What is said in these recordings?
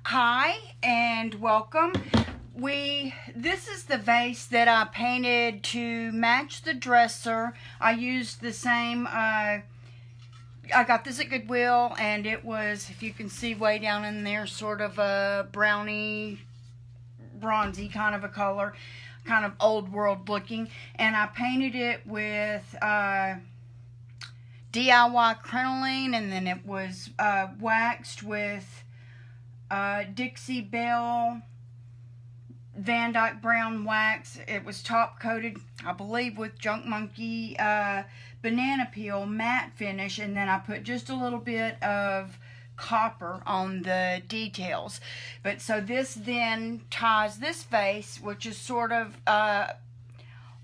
Hi and welcome. This is the vase that I painted to match the dresser. I used the same I got this at Goodwill, and it was, if you can see way down in there, sort of a browny bronzy kind of a color, kind of old world looking, and I painted it with DIY crinoline, and then it was waxed with Dixie Belle Van Dyke Brown wax. It was top coated, I believe, with Junk Monkey banana peel matte finish, and then I put just a little bit of copper on the details. But so this then ties this vase, which is sort of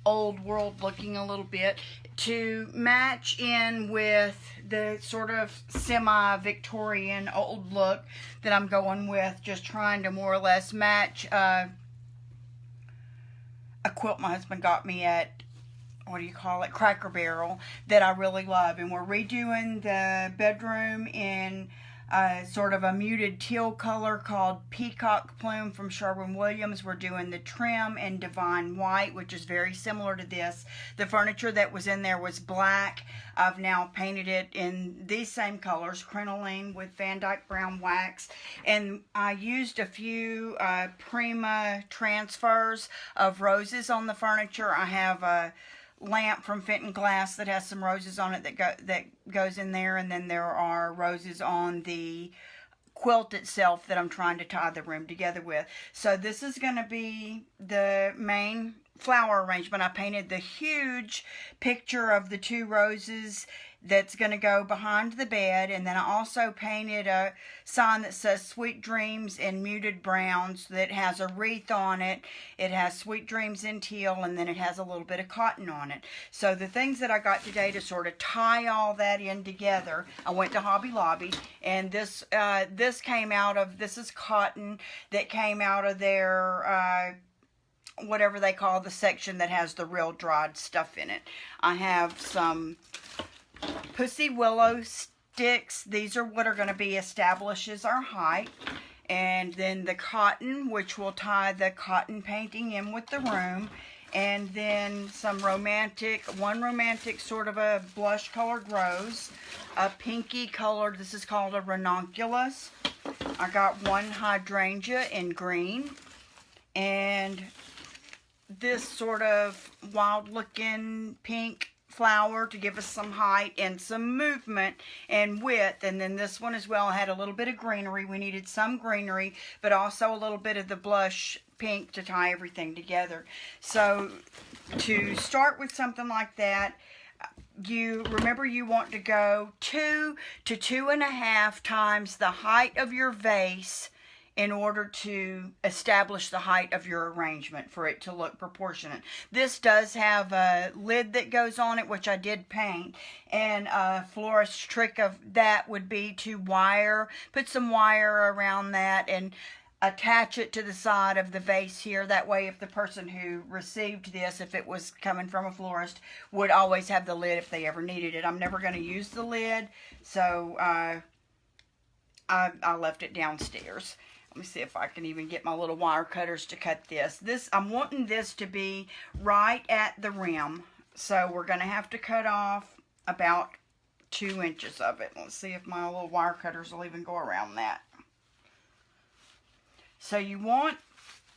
old world looking a little bit, to match in with the sort of semi-Victorian old look that I'm going with, just trying to more or less match a quilt my husband got me at, what do you call it, Cracker Barrel, that I really love. And we're redoing the bedroom in sort of a muted teal color called Peacock Plume from Sherwin-Williams. We're doing the trim in Divine White, which is very similar to this. The furniture that was in there was black. I've now painted it in these same colors, crinoline with Van Dyke Brown wax. And I used a few Prima transfers of roses on the furniture. I have a lamp from Fenton Glass that has some roses on it that goes in there, and then there are roses on the quilt itself that I'm trying to tie the room together with. So this is going to be the main flower arrangement. I painted the huge picture of the two roses that's going to go behind the bed, and then I also painted a sign that says Sweet Dreams in muted browns that has a wreath on it. It has Sweet Dreams in teal, and then it has a little bit of cotton on it. So the things that I got today to sort of tie all that in together, I went to Hobby Lobby, and this came out of, this is cotton that came out of their whatever they call the section that has the real dried stuff in it. I have some Pussy Willow sticks. These are what are going to be establishes our height. And then the cotton, which will tie the cotton painting in with the room. And then some one romantic sort of a blush colored rose. A pinky colored, this is called a ranunculus. I got one hydrangea in green. And this sort of wild looking pink flower to give us some height and some movement and width. And then this one as well had a little bit of greenery. We needed some greenery, but also a little bit of the blush pink to tie everything together. So to start with something like that, you remember you want to go 2 to 2.5 times the height of your vase in order to establish the height of your arrangement for it to look proportionate. This does have a lid that goes on it, which I did paint, and a florist's trick of that would be to put some wire around that and attach it to the side of the vase here. That way, if the person who received this, if it was coming from a florist, would always have the lid if they ever needed it. I'm never going to use the lid, so I left it downstairs. Let me see if I can even get my little wire cutters to cut this. I'm wanting this to be right at the rim. So we're going to have to cut off about 2 inches of it. Let's see if my little wire cutters will even go around that. So you want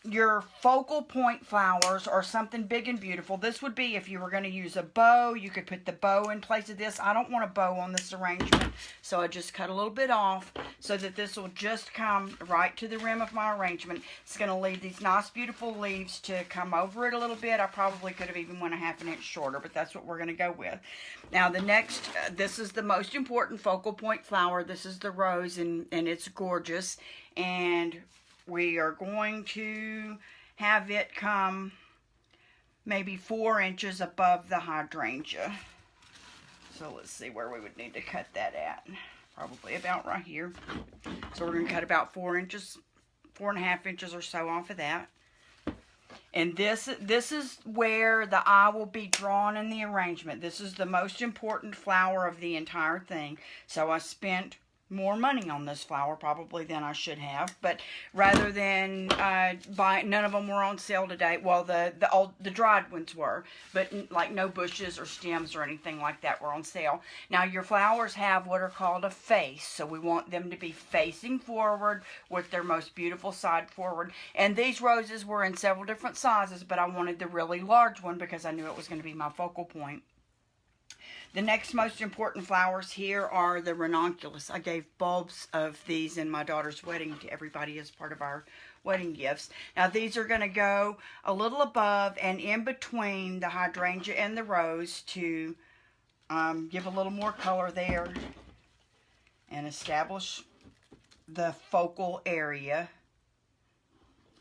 your focal point flowers or something big and beautiful. This would be if you were going to use a bow. You could put the bow in place of this. I don't want a bow on this arrangement, so I just cut a little bit off so that this will just come right to the rim of my arrangement. It's going to leave these nice beautiful leaves to come over it a little bit. I probably could have even went 1/2 inch shorter, but that's what we're going to go with. Now the next, this is the most important focal point flower. This is the rose, and it's gorgeous. And we are going to have it come maybe 4 inches above the hydrangea. So let's see where we would need to cut that at. Probably about right here. So we're going to cut about 4 inches, 4.5 inches or so off of that. And this is where the eye will be drawn in the arrangement. This is the most important flower of the entire thing. So I spent more money on this flower probably than I should have, but rather than buy, none of them were on sale today. Well, the dried ones were, but like no bushes or stems or anything like that were on sale. Now your flowers have what are called a face, so we want them to be facing forward with their most beautiful side forward. And these roses were in several different sizes, but I wanted the really large one because I knew it was going to be my focal point. The next most important flowers here are the ranunculus. I gave bulbs of these in my daughter's wedding to everybody as part of our wedding gifts. Now these are going to go a little above and in between the hydrangea and the rose to give a little more color there and establish the focal area.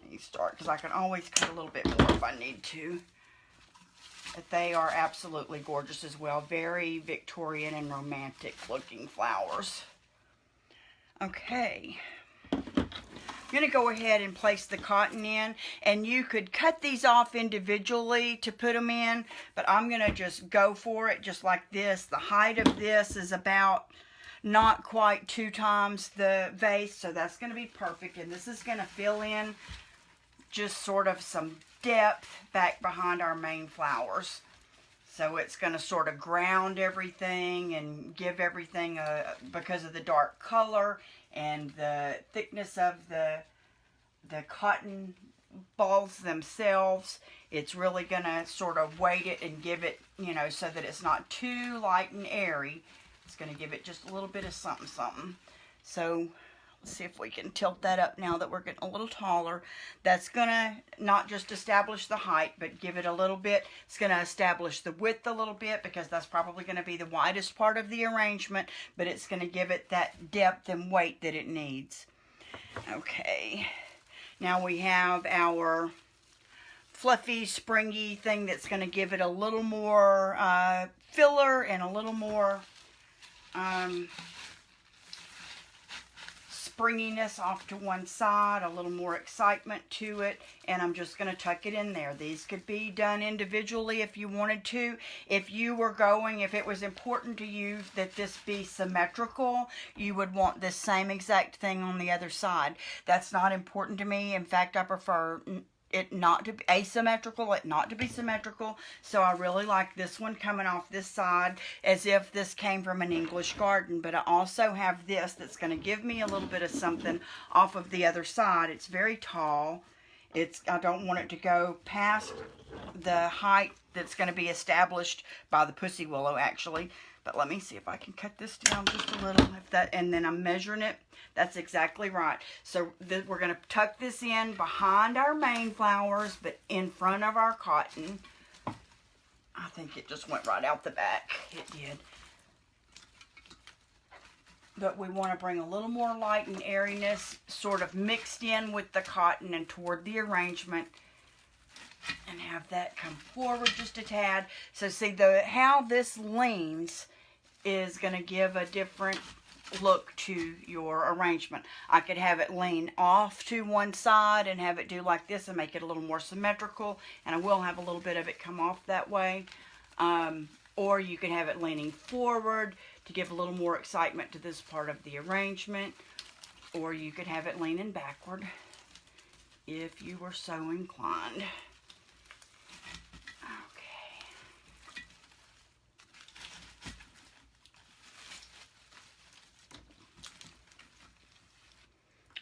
Let me start because I can always cut a little bit more if I need to. But they are absolutely gorgeous as well. Very Victorian and romantic looking flowers. Okay. I'm going to go ahead and place the cotton in. And you could cut these off individually to put them in. But I'm going to just go for it just like this. The height of this is about not quite 2 times the vase. So that's going to be perfect. And this is going to fill in just sort of some depth back behind our main flowers. So it's going to sort of ground everything and give everything because of the dark color and the thickness of the cotton balls themselves. It's really going to sort of weight it and give it, you know, so that it's not too light and airy. It's going to give it just a little bit of something, something. So let's see if we can tilt that up now that we're getting a little taller. That's going to not just establish the height, but give it a little bit. It's going to establish the width a little bit because that's probably going to be the widest part of the arrangement, but it's going to give it that depth and weight that it needs. Okay, now we have our fluffy, springy thing that's going to give it a little more filler and a little more springiness off to one side, a little more excitement to it, and I'm just going to tuck it in there. These could be done individually if you wanted to. If you were going, if it was important to you that this be symmetrical, you would want this same exact thing on the other side. That's not important to me. In fact, I prefer it not to be asymmetrical, it not to be symmetrical. So I really like this one coming off this side as if this came from an English garden. But I also have this that's going to give me a little bit of something off of the other side. It's very tall. I don't want it to go past the height that's going to be established by the pussy willow actually. But let me see if I can cut this down just a little. And then I'm measuring it. That's exactly right. So we're going to tuck this in behind our main flowers, but in front of our cotton. I think it just went right out the back. It did. But we want to bring a little more light and airiness sort of mixed in with the cotton and toward the arrangement. And have that come forward just a tad. So see, how this leans is going to give a different look to your arrangement. I could have it lean off to one side and have it do like this and make it a little more symmetrical. And I will have a little bit of it come off that way. Or you could have it leaning forward to give a little more excitement to this part of the arrangement. Or you could have it leaning backward if you were so inclined.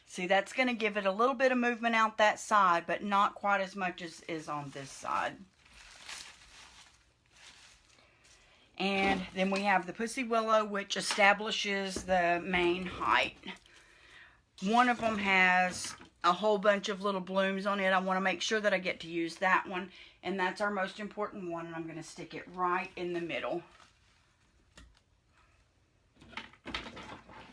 See, that's going to give it a little bit of movement out that side, but not quite as much as is on this side. And then we have the pussy willow, which establishes the main height. One of them has a whole bunch of little blooms on it. I want to make sure that I get to use that one. And that's our most important one. And I'm going to stick it right in the middle.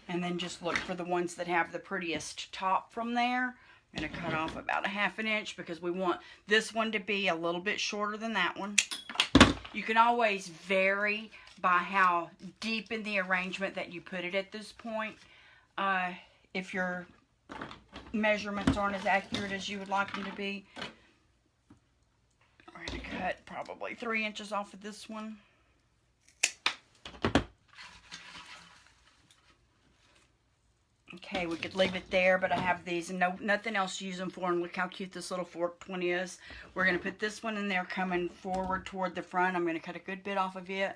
And then just look for the ones that have the prettiest top from there. I'm going to cut off about 1/2 inch because we want this one to be a little bit shorter than that one. You can always vary by how deep in the arrangement that you put it at this point. If your measurements aren't as accurate as you would like them to be. We're going to cut probably 3 inches off of this one. okay, we could leave it there, but I have these and nothing else to use them for. And look how cute this little forked one is. We're going to put this one in there coming forward toward the front. I'm going to cut a good bit off of it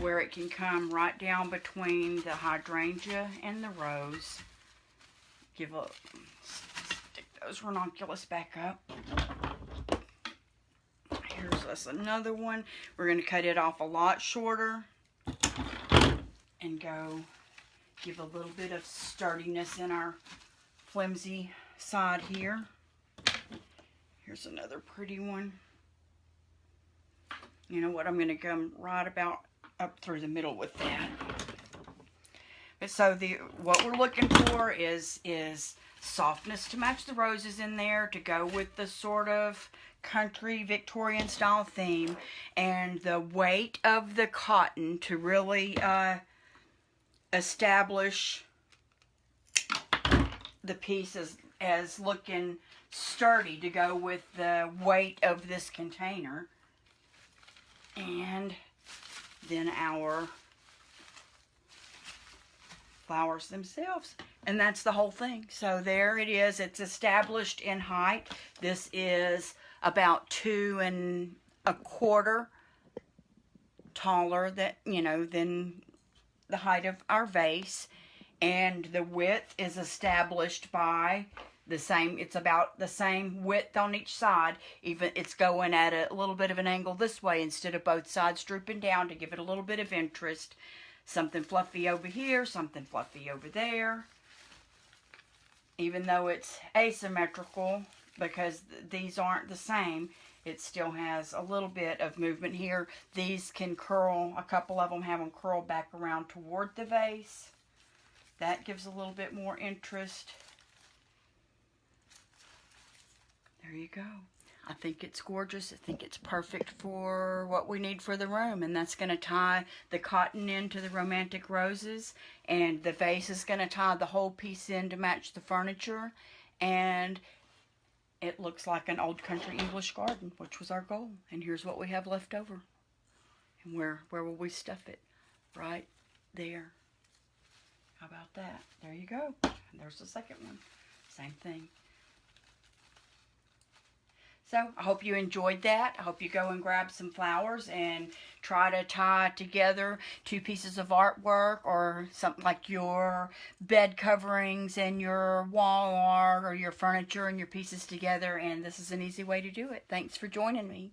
where it can come right down between the hydrangea and the rose. Stick those ranunculus back up. Here's us another one. We're going to cut it off a lot shorter and go give a little bit of sturdiness in our flimsy side here. Here's another pretty one. You know what? I'm going to come right about up through the middle with that. But so what we're looking for is softness to match the roses in there, to go with the sort of country Victorian style theme, and the weight of the cotton to really establish the piece as looking sturdy, to go with the weight of this container. And then our flowers themselves, and that's the whole thing. So there it is. It's established in height. This is about 2 1/4 taller than the height of our vase, and the width is established by the same. It's about the same width on each side. Even it's going at a little bit of an angle this way instead of both sides drooping down to give it a little bit of interest. Something fluffy over here, something fluffy over there. Even though it's asymmetrical, because these aren't the same, it still has a little bit of movement here. These can curl, a couple of them have them curl back around toward the vase. That gives a little bit more interest. There you go. I think it's gorgeous. I think it's perfect for what we need for the room. And that's going to tie the cotton into the romantic roses. And the vase is going to tie the whole piece in to match the furniture. And it looks like an old country English garden, which was our goal. And here's what we have left over. And where will we stuff it? Right there. How about that? There you go. And there's the second one. Same thing. So, I hope you enjoyed that. I hope you go and grab some flowers and try to tie together 2 pieces of artwork, or something like your bed coverings and your wall art, or your furniture and your pieces together. And this is an easy way to do it. Thanks for joining me.